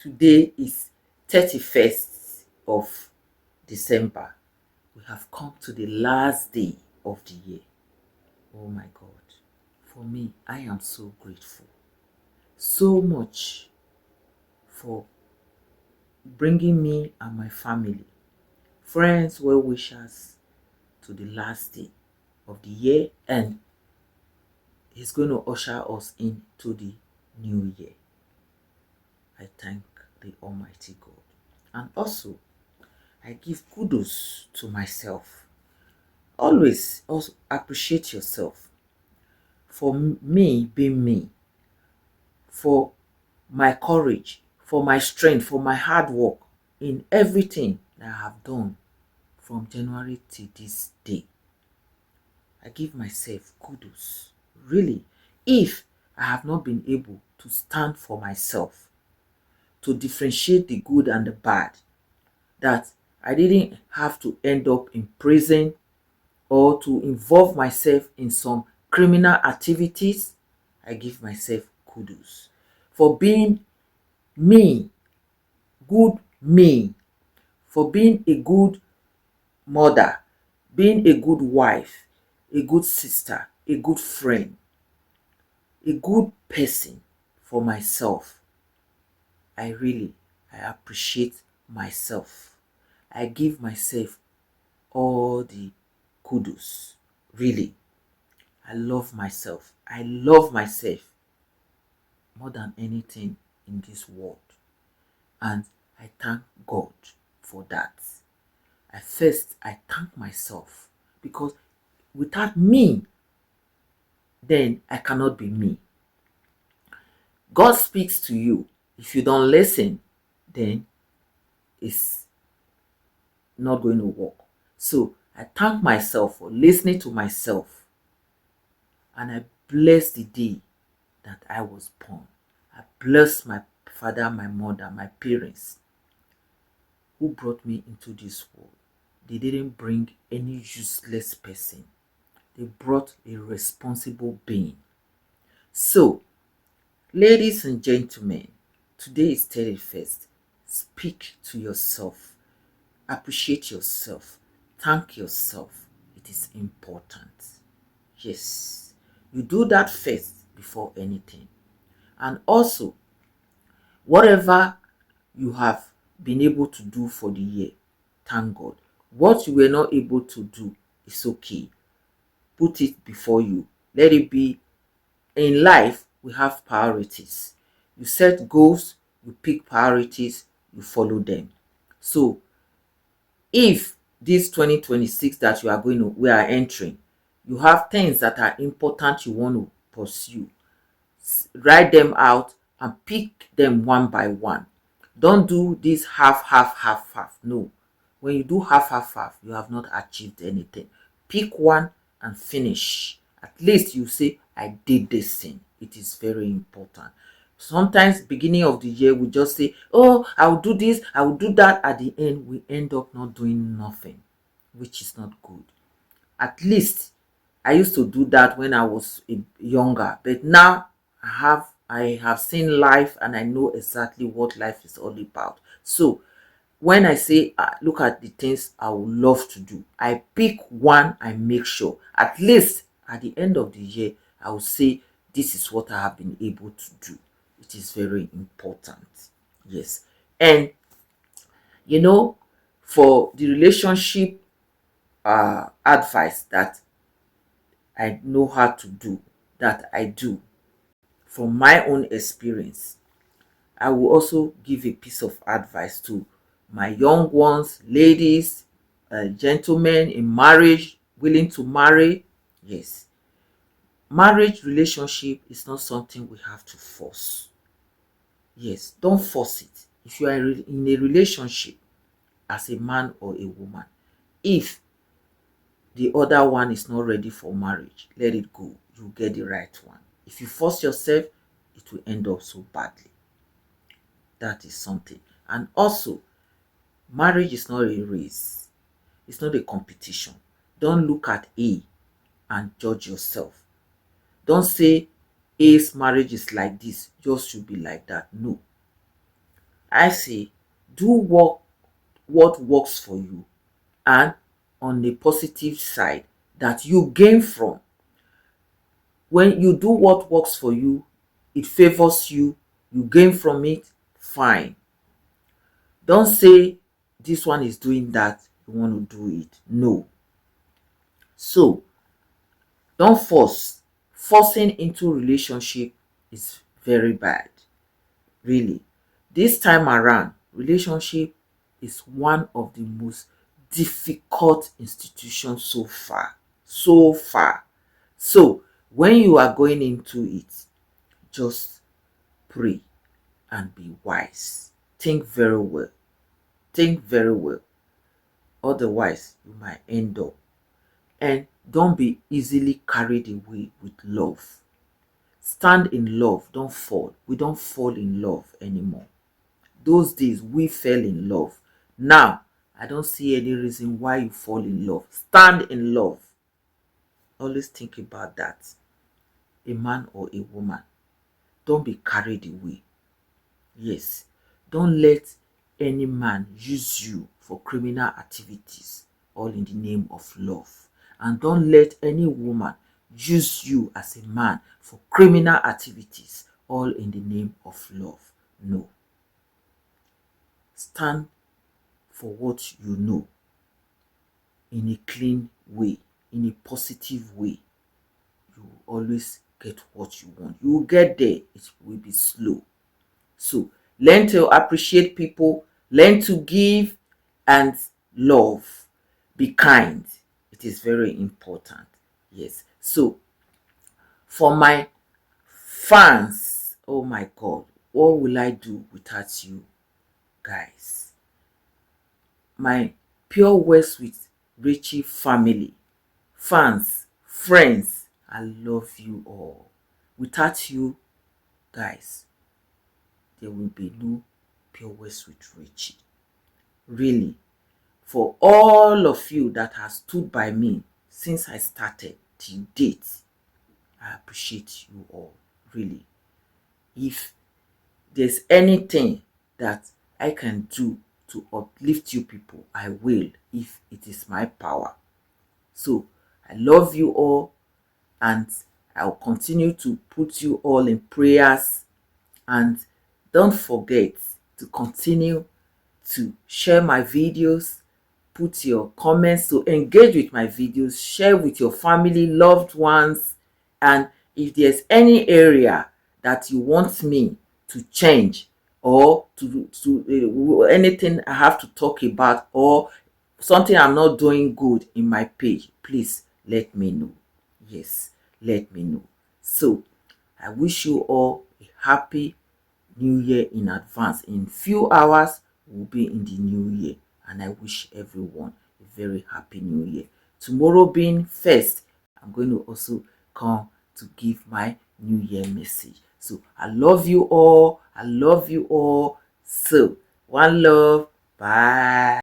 Today is 31st of December. We have come to the last day of the year. Oh my God. For me, I am so grateful. So much for bringing me and my family, friends, well wishers to the last day of the year, and He's going to usher us into the new year. I thank the Almighty God. And also, I give kudos to myself. Always also appreciate yourself for me being me, for my courage, for my strength, for my hard work in everything that I have done from January to this day. I give myself kudos. Really, if I have not been able to stand for myself, to differentiate the good and the bad, that I didn't have to end up in prison or to involve myself in some criminal activities, I give myself kudos for being me, good me, for being a good mother, being a good wife, a good sister, a good friend, a good person for myself. I appreciate myself. I give myself all the kudos. Really, I love myself. I love myself more than anything in this world. And I thank God for that. I thank myself because without me, then I cannot be me. God speaks to you. If you don't listen, then it's not going to work. So I thank myself for listening to myself, and I bless the day that I was born. I bless my father, my mother, my parents who brought me into this world. They didn't bring any useless person. They brought a responsible being. So, ladies and gentlemen, today is 31st. Speak to yourself. Appreciate yourself. Thank yourself. It is important. Yes. You do that first before anything. And also, whatever you have been able to do for the year, thank God. What you were not able to do is okay. Put it before you. Let it be. In life, we have priorities. You set goals, you pick priorities, you follow them. So if this 2026 that we are entering, you have things that are important you want to pursue, write them out and pick them one by one. Don't do this half. No. When you do half, you have not achieved anything. Pick one and finish. At least you say, I did this thing. It is very important. Sometimes beginning of the year, we just say, oh, I will do this, I will do that. At the end, we end up not doing nothing, which is not good. At least I used to do that when I was younger, but now I have seen life and I know exactly what life is all about. So when I say look at the things I would love to do, I pick one. I make sure at least at the end of the year I will say this is what I have been able to do. It is very important. Yes. And you know, for the relationship advice that I know how to do, that I do from my own experience, I will also give a piece of advice to my young ones, ladies, gentlemen in marriage, willing to marry. Yes, marriage relationship is not something we have to force. Yes, don't force it. If you are in a relationship as a man or a woman, if the other one is not ready for marriage, let it go. You get the right one. If you force yourself, it will end up so badly. That is something. And also, marriage is not a race. It's not a competition. Don't look at A and judge yourself. Don't say A's marriage is like this, yours should be like that. No. I say do what works for you, and on the positive side that you gain from. When you do what works for you, it favors you, you gain from it, fine. Don't say this one is doing that, you want to do it. No. So don't force. Forcing into relationship is very bad. Really. This time around, relationship is one of the most difficult institutions so far. So far. So when you are going into it, just pray and be wise. Think very well. Think very well. Otherwise, you might end up. And don't be easily carried away with love. Stand in love. Don't fall. We don't fall in love anymore. Those days, we fell in love. Now, I don't see any reason why you fall in love. Stand in love. Always think about that. A man or a woman. Don't be carried away. Yes. Don't let any man use you for criminal activities, all in the name of love. And don't let any woman use you as a man for criminal activities, all in the name of love. No. Stand for what you know in a clean way, in a positive way. You will always get what you want. You will get there. It will be slow. So learn to appreciate people, learn to give and love. Be kind. It is very important. Yes. So for my fans, oh my God, what will I do without you guys? My Pure West with Richie family, fans, friends, I love you all. Without you guys, there will be no Pure West with Richie. Really, for all of you that have stood by me since I started till date, I appreciate you all. Really. If there's anything that I can do to uplift you people, I will, if it is my power. So I love you all, and I'll continue to put you all in prayers. And don't forget to continue to share my videos, put your comments, to engage with my videos, share with your family, loved ones. And if there's any area that you want me to change, or to anything I have to talk about, or something I'm not doing good in my page, please let me know. Yes, let me know. So I wish you all a happy New Year in advance. In few hours, we'll be in the new year, and I wish everyone a very happy new year. Tomorrow being first, I'm going to also come to give my new year message. So I love you all. I love you all. So one love. Bye.